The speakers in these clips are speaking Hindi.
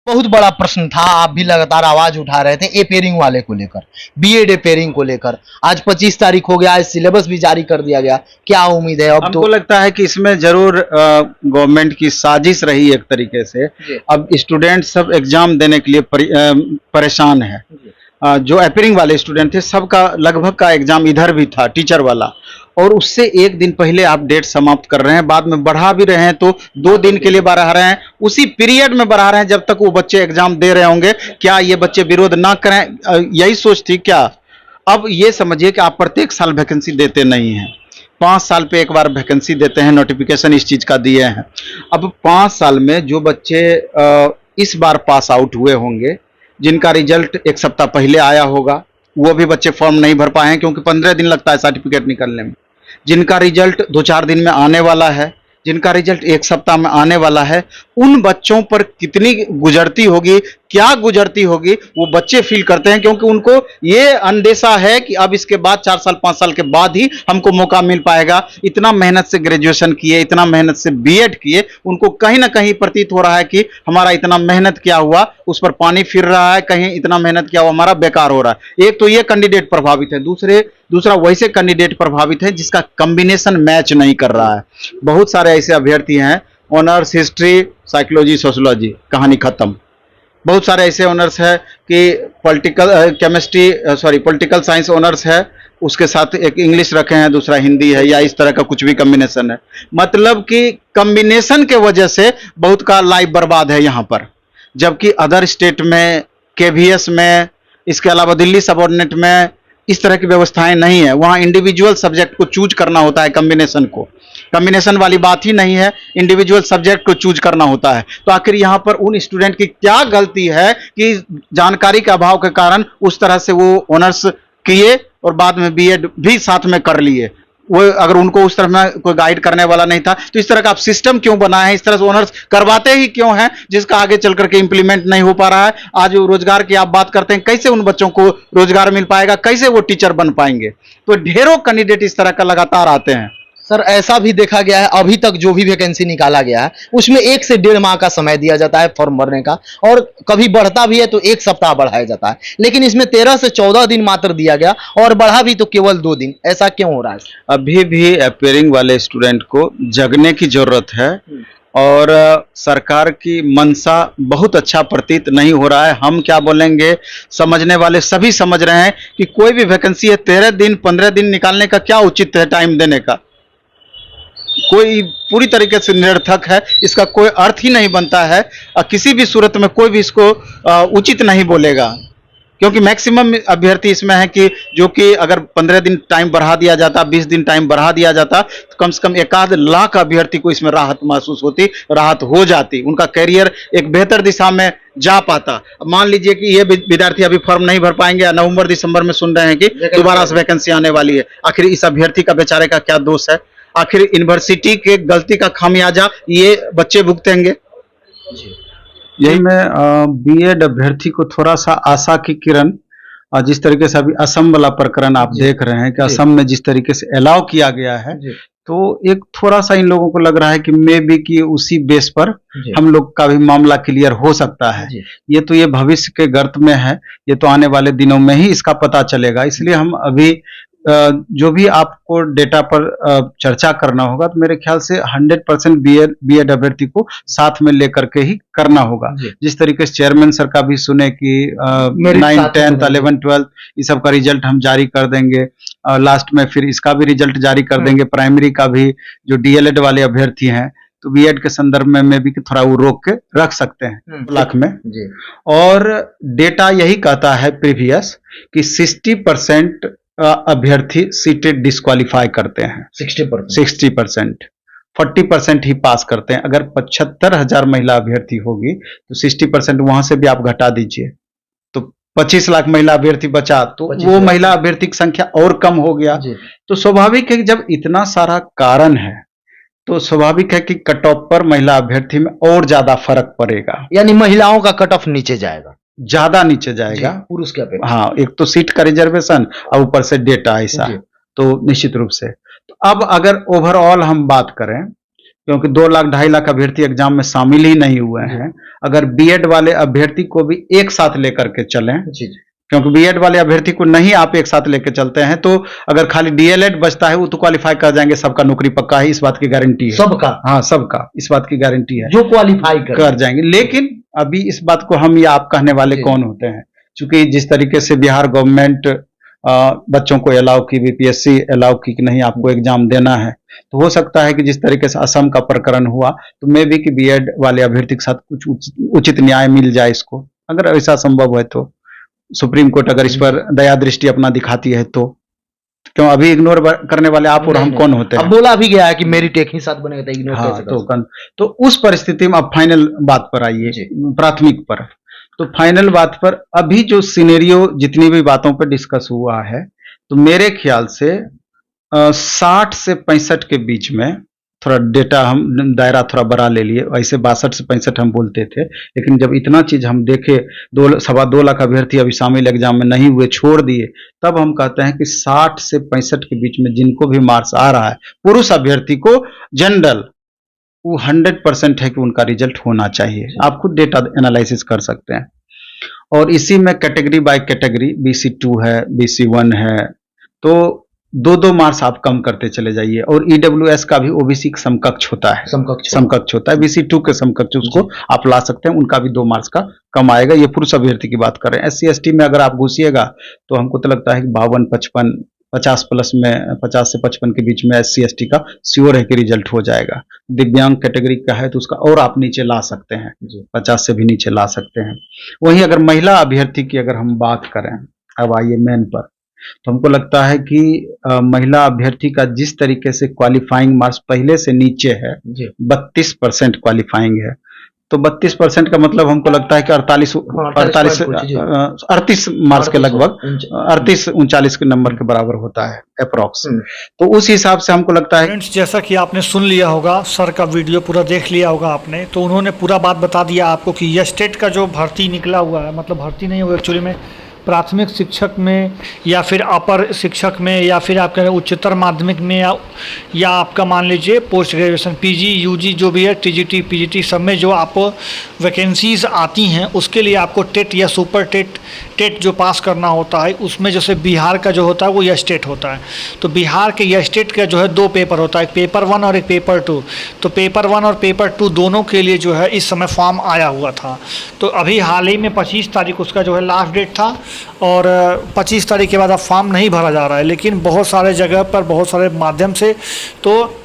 बहुत बड़ा प्रश्न था, आप भी लगातार आवाज उठा रहे थे ए पेयरिंग वाले को लेकर, बीएड ए पेयरिंग को लेकर। आज 25 तारीख हो गया, आज सिलेबस भी जारी कर दिया गया, क्या उम्मीद है अब? हमको तो लगता है कि इसमें जरूर गवर्नमेंट की साजिश रही एक तरीके से। अब स्टूडेंट सब एग्जाम देने के लिए परेशान है। जो अपेयरिंग वाले स्टूडेंट थे सबका लगभग का एग्जाम इधर भी था टीचर वाला, और उससे एक दिन पहले आप डेट समाप्त कर रहे हैं, बाद में बढ़ा भी रहे हैं तो 2 दिन के लिए बढ़ा रहे हैं, उसी पीरियड में बढ़ा रहे हैं जब तक वो बच्चे एग्जाम दे रहे होंगे। क्या ये बच्चे विरोध ना करें, यही सोच थी क्या? अब ये समझिए कि आप प्रत्येक साल वैकेंसी देते नहीं हैं, 5 साल पे एक बार वैकेंसी देते हैं, नोटिफिकेशन इस चीज का दिए हैं। अब 5 साल में जो बच्चे इस बार पास आउट हुए होंगे, जिनका रिजल्ट एक सप्ताह पहले आया होगा, वो भी बच्चे फॉर्म नहीं भर पाए हैं क्योंकि 15 दिन लगता है सर्टिफिकेट निकलने में। जिनका रिजल्ट 2-4 दिन में आने वाला है, जिनका रिजल्ट 1 सप्ताह में आने वाला है, उन बच्चों पर कितनी गुजरती होगी, क्या गुजरती होगी, वो बच्चे फील करते हैं, क्योंकि उनको ये अंदेशा है कि अब इसके बाद 4 साल 5 साल के बाद ही हमको मौका मिल पाएगा। इतना मेहनत से ग्रेजुएशन किए, इतना मेहनत से बीएड किए, उनको कहीं ना कहीं प्रतीत हो रहा है कि हमारा इतना मेहनत किया हुआ उस पर पानी फिर रहा है, कहीं इतना मेहनत किया हुआ हमारा बेकार हो रहा है। एक तो ये कैंडिडेट प्रभावित है, दूसरा वैसे कैंडिडेट प्रभावित है जिसका कॉम्बिनेशन मैच नहीं कर रहा है। बहुत सारे ऐसे अभ्यर्थी हैं, ऑनर्स हिस्ट्री साइकोलॉजी सोशियोलॉजी, कहानी खत्म। बहुत सारे ऐसे ऑनर्स है कि पॉलिटिकल साइंस ऑनर्स है, उसके साथ एक इंग्लिश रखे हैं, दूसरा हिंदी है, या इस तरह का कुछ भी कॉम्बिनेशन है। मतलब कि कॉम्बिनेशन के वजह से बहुत का लाइफ बर्बाद है यहाँ पर। जबकि अदर स्टेट में, केवीएस में, इसके अलावा दिल्ली सबऑर्डिनेट में इस तरह की व्यवस्थाएं नहीं है। वहाँ इंडिविजुअल सब्जेक्ट को चूज करना होता है, कॉम्बिनेशन को, कॉम्बिनेशन वाली बात ही नहीं है, इंडिविजुअल सब्जेक्ट को चूज करना होता है। तो आखिर यहाँ पर उन स्टूडेंट की क्या गलती है कि जानकारी के अभाव के कारण उस तरह से वो ऑनर्स किए और बाद में बीएड भी साथ में कर लिए? वो अगर उनको उस तरह में कोई गाइड करने वाला नहीं था तो इस तरह का आप सिस्टम क्यों बनाए हैं? इस तरह से ऑनर्स करवाते ही क्यों हैं जिसका आगे चल करके इंप्लीमेंट नहीं हो पा रहा है? आज रोजगार की आप बात करते हैं, कैसे उन बच्चों को रोजगार मिल पाएगा, कैसे वो टीचर बन पाएंगे? तो ढेरों कैंडिडेट इस तरह का लगातार आते हैं। सर, ऐसा भी देखा गया है, अभी तक जो भी वैकेंसी निकाला गया है उसमें 1 से 1.5 माह का समय दिया जाता है फॉर्म भरने का, और कभी बढ़ता भी है तो 1 सप्ताह बढ़ाया जाता है, लेकिन इसमें 13 से 14 दिन मात्र दिया गया, और बढ़ा भी तो केवल 2 दिन। ऐसा क्यों हो रहा है? अभी भी अपेयरिंग वाले स्टूडेंट को जगने की जरूरत है, और सरकार की मंशा बहुत अच्छा प्रतीत नहीं हो रहा है। हम क्या बोलेंगे, समझने वाले सभी समझ रहे हैं कि कोई भी वैकेंसी है 13 दिन 15 दिन निकालने का क्या उचित है टाइम देने का? कोई पूरी तरीके से निरर्थक है, इसका कोई अर्थ ही नहीं बनता है। किसी भी सूरत में कोई भी इसको उचित नहीं बोलेगा, क्योंकि मैक्सिमम अभ्यर्थी इसमें है कि जो कि अगर 15 दिन टाइम बढ़ा दिया जाता, 20 दिन टाइम बढ़ा दिया जाता, तो कम से कम 1 लाख अभ्यर्थी को इसमें राहत महसूस होती, राहत हो जाती, उनका करियर एक बेहतर दिशा में जा पाता। मान लीजिए कि ये विद्यार्थी अभी फॉर्म नहीं भर पाएंगे, नवंबर दिसंबर में सुन रहे हैं कि दोबारा से वैकेंसी आने वाली है। आखिर इस अभ्यर्थी का बेचारे का क्या दोष है? आखिर यूनिवर्सिटी के गलती का खामियाजा ये बच्चे भुगतेंगे। यही मैं बीएड अभ्यर्थी को थोड़ा सा आशा की किरण, जिस तरीके से अभी असम वाला प्रकरण आप देख रहे हैं कि असम में जिस तरीके से अलाउ किया गया है, तो एक थोड़ा सा इन लोगों को लग रहा है कि मे बी कि उसी बेस पर हम लोग का भी मामला क्लियर हो सकता है। ये भविष्य के गर्त में है, ये तो आने वाले दिनों में ही इसका पता चलेगा। इसलिए हम अभी जो भी आपको डेटा पर चर्चा करना होगा, तो मेरे ख्याल से 100% बीएड अभ्यर्थी को साथ में लेकर के ही करना होगा। जिस तरीके से चेयरमैन सर का भी सुने कि 9th 10th 11th 12th इस सब का रिजल्ट हम जारी कर देंगे, लास्ट में फिर इसका भी रिजल्ट जारी कर देंगे, प्राइमरी का भी। जो डीएलएड वाले अभ्यर्थी हैं तो बीएड के संदर्भ में भी कि थोड़ा वो रोक के रख सकते हैं 2 लाख में। और डेटा यही कहता है प्रीवियस कि 60% अभ्यर्थी सीटेड डिस्क्वालीफाई करते हैं, 60%, 40% ही पास करते हैं। अगर 75,000 महिला अभ्यर्थी होगी तो 60% वहां से भी आप घटा दीजिए, तो 25 लाख महिला अभ्यर्थी बचा, तो वो महिला अभ्यर्थी की संख्या और कम हो गया। तो स्वाभाविक है कि जब इतना सारा कारण है तो स्वाभाविक है कि कट ऑफ पर महिला अभ्यर्थी में और ज्यादा फर्क पड़ेगा, यानी महिलाओं का कट ऑफ नीचे जाएगा, ज्यादा नीचे जाएगा पुरुष के अपेक्षा। हाँ, एक तो सीट का रिजर्वेशन और ऊपर से डेटा ऐसा, तो निश्चित रूप से। तो अब अगर ओवरऑल हम बात करें क्योंकि 2 लाख 2.5 लाख अभ्यर्थी एग्जाम में शामिल ही नहीं हुए हैं। अगर बीएड वाले अभ्यर्थी को भी एक साथ लेकर के चलें, जी क्योंकि बीएड वाले अभ्यर्थी को नहीं आप एक साथ लेकर चलते हैं तो अगर खाली डीएलएड बचता है वो तो क्वालिफाई कर जाएंगे, सबका नौकरी पक्का है, इस बात की गारंटी है। सबका, हाँ सबका, इस बात की गारंटी है जो क्वालिफाई कर जाएंगे। लेकिन अभी इस बात को हम या आप कहने वाले कौन होते हैं, क्योंकि जिस तरीके से बिहार गवर्नमेंट बच्चों को अलाउ की, बीपीएससी अलाउ की कि नहीं आपको एग्जाम देना है, तो हो सकता है कि जिस तरीके से असम का प्रकरण हुआ तो मे भी कि बीएड वाले अभ्यर्थी के साथ कुछ उचित न्याय मिल जाए इसको, अगर ऐसा संभव है तो। सुप्रीम कोर्ट अगर इस पर दया दृष्टि अपना दिखाती है तो क्यों अभी इग्नोर करने वाले आप और हम कौन होते हैं। अब बोला भी गया है कि मेरिट एक ही साथ बनेगा तो इग्नोर हाँ, कैसे कर सकते हैं? तो उस परिस्थिति में अब फाइनल बात पर आइए, प्राथमिक पर। तो फाइनल बात पर अभी जो सिनेरियो जितनी भी बातों पर डिस्कस हुआ है, तो मेरे ख्याल से 60 से 65 के बीच में, थोड़ा डेटा हम दायरा थोड़ा बड़ा ले लिए, ऐसे 62 से 65 हम बोलते थे, लेकिन जब इतना चीज हम देखे 2.25 लाख अभ्यर्थी अभी शामिल एग्जाम में नहीं हुए, छोड़ दिए, तब हम कहते हैं कि 60 से 65 के बीच में जिनको भी मार्क्स आ रहा है पुरुष अभ्यर्थी को जनरल, वो 100% है कि उनका रिजल्ट होना चाहिए। आप खुद डेटा एनालिसिस कर सकते हैं। और इसी में कैटेगरी बाय कैटेगरी BC2 है, BC1 है, तो 2-2 मार्क्स आप कम करते चले जाइए। और EWS का भी OBC का समकक्ष होता है, समकक्ष होता है, BC2 के समकक्ष उसको आप ला सकते हैं, उनका भी 2 मार्क्स का कम आएगा। ये पुरुष अभ्यर्थी की बात कर रहे हैं। SC ST में अगर आप घुसिएगा तो हमको तो लगता है कि 52, 55, 50 प्लस में 50 से 55 के बीच में SC ST का श्योर है कि रिजल्ट हो जाएगा। दिव्यांग कैटेगरी का है तो उसका और आप नीचे ला सकते हैं, 50 से भी नीचे ला सकते हैं। वहीं अगर महिला अभ्यर्थी की अगर हम बात करें, अब आइए मेन पर, तो हमको लगता है कि महिला अभ्यर्थी का जिस तरीके से क्वालिफाइंग मार्क्स पहले से नीचे है, 32% क्वालिफाइंग है, तो 32% का मतलब हमको लगता है कि 38 मार्क्स के लगभग 38-39 के नंबर के बराबर होता है अप्रॉक्स। तो उस हिसाब से हमको लगता है। फ्रेंड्स, जैसा कि आपने सुन लिया होगा, सर का वीडियो पूरा देख लिया होगा आपने, तो उन्होंने पूरा बात बता दिया आपको कि यह स्टेट का जो भर्ती निकला हुआ है, मतलब भर्ती नहीं हुआ एक्चुअली में, प्राथमिक शिक्षक में या फिर अपर शिक्षक में या फिर आपके उच्चतर माध्यमिक में या आपका मान लीजिए पोस्ट ग्रेजुएशन PG UG जो भी है, TGT PGT सब में जो आपको वैकेंसीज आती हैं, उसके लिए आपको टेट या सुपर टेट जो पास करना होता है, उसमें जैसे बिहार का जो होता है वो यह स्टेट होता है। तो बिहार के यह स्टेट का जो है 2 पेपर होता है, एक पेपर 1 और एक पेपर 2। तो पेपर 1 और पेपर 2 दोनों के लिए जो है इस समय फॉर्म आया हुआ था। तो अभी हाल ही में 25 तारीख उसका जो है लास्ट डेट था, और 25 तारीख के बाद अब फॉर्म नहीं भरा जा रहा है, लेकिन बहुत सारे जगह पर बहुत सारे माध्यम से तो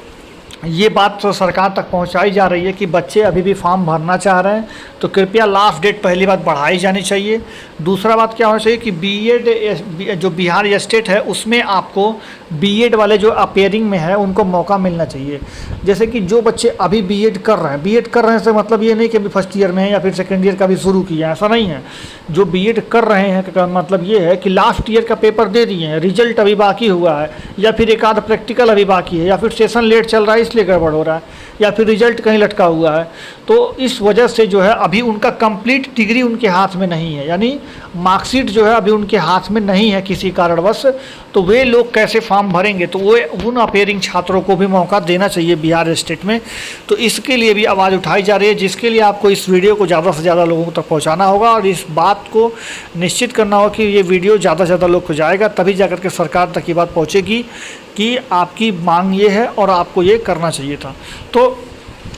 ये बात तो सरकार तक पहुंचाई जा रही है कि बच्चे अभी भी फॉर्म भरना चाह रहे हैं तो कृपया लास्ट डेट पहली बात बढ़ाई जानी चाहिए। दूसरा बात क्या होना चाहिए कि बीएड जो बिहार स्टेट है उसमें आपको बीएड वाले जो अपेयरिंग में है उनको मौका मिलना चाहिए। जैसे कि जो बच्चे अभी बीएड कर रहे हैं से मतलब ये नहीं कि अभी फर्स्ट ईयर में है या फिर सेकेंड ईयर का भी शुरू किया है, ऐसा नहीं है। जो बीएड कर रहे हैं का मतलब ये है कि लास्ट ईयर का पेपर दे दिए हैं, रिजल्ट अभी बाकी हुआ है, या फिर एक आध प्रैक्टिकल अभी बाकी है, या फिर सेशन लेट चल रहा है इसलिए गड़बड़ हो रहा है, या फिर रिजल्ट कहीं लटका हुआ है। तो इस वजह से जो है अभी उनका कंप्लीट डिग्री उनके हाथ में नहीं है, यानी मार्कशीट जो है अभी उनके हाथ में नहीं है किसी कारणवश। तो वे लोग कैसे फॉर्म भरेंगे? तो वो उन अपेयरिंग छात्रों को भी मौका देना चाहिए बिहार स्टेट में। तो इसके लिए भी आवाज़ उठाई जा रही है, जिसके लिए आपको इस वीडियो को ज़्यादा से ज़्यादा लोगों तक पहुँचाना होगा और इस बात को निश्चित करना होगा कि ये वीडियो ज़्यादा से ज़्यादा लोग को जाएगा, तभी जाकर के सरकार तक ये बात पहुँचेगी कि आपकी मांग ये है और आपको ये करना चाहिए था। तो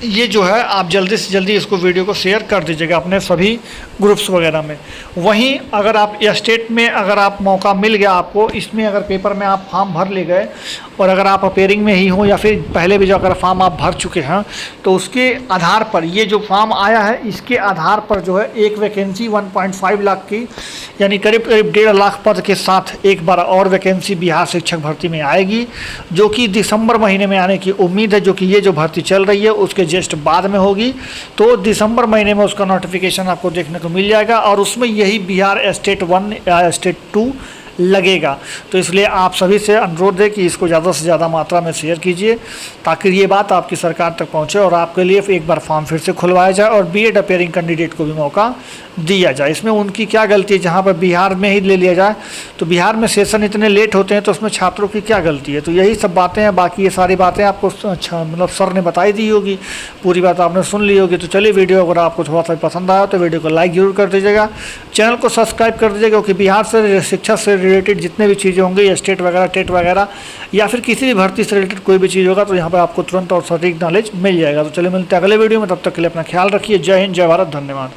ये जो है आप जल्दी से जल्दी इसको वीडियो को शेयर कर दीजिएगा अपने सभी ग्रुप्स वगैरह में। वहीं अगर आप स्टेट में अगर आप मौका मिल गया आपको, इसमें अगर पेपर में आप फॉर्म भर ले गए और अगर आप अपेयरिंग में ही हो या फिर पहले भी जो अगर फॉर्म आप भर चुके हैं, तो उसके आधार पर ये जो फॉर्म आया है इसके आधार पर जो है एक वैकेंसी 1.5 लाख की यानी करीब 1.5 लाख पद के साथ एक बार और वैकेंसी बिहार शिक्षक भर्ती में आएगी, जो कि दिसंबर महीने में आने की उम्मीद है। जो कि ये जो भर्ती चल रही है उसके जस्ट बाद में होगी, तो दिसंबर महीने में उसका नोटिफिकेशन आपको देखने को मिल जाएगा और उसमें यही बिहार स्टेट 1 या स्टेट 2 लगेगा। तो इसलिए आप सभी से अनुरोध है कि इसको ज़्यादा से ज़्यादा मात्रा में शेयर कीजिए ताकि ये बात आपकी सरकार तक पहुँचे और आपके लिए एक बार फॉर्म फिर से खुलवाया जाए और बीएड अपेयरिंग कैंडिडेट को भी मौका दिया जाए। इसमें उनकी क्या गलती है, जहाँ पर बिहार में ही ले लिया जाए तो बिहार में सेशन इतने लेट होते हैं तो उसमें छात्रों की क्या गलती है। तो यही सब बातें हैं, बाकी ये सारी बातें आपको अच्छा मतलब सर ने बताई दी होगी, पूरी बात आपने सुन ली होगी। तो चलिए वीडियो अगर आपको थोड़ा सा पसंद आया तो वीडियो को लाइक जरूर कर दीजिएगा, चैनल को सब्सक्राइब कर दीजिएगा, क्योंकि बिहार से शिक्षा से रिलेटेड जितने भी चीज़ें होंगी, स्टेट वगैरह टेट वगैरह या फिर किसी भी भर्ती से रिलेटेड कोई भी चीज़ होगा तो यहाँ पर आपको तुरंत और सटीक नॉलेज मिल जाएगा। तो चलिए मिलते हैं अगले वीडियो में, तब तक के लिए अपना ख्याल रखिए। जय हिंद, जय भारत, धन्यवाद।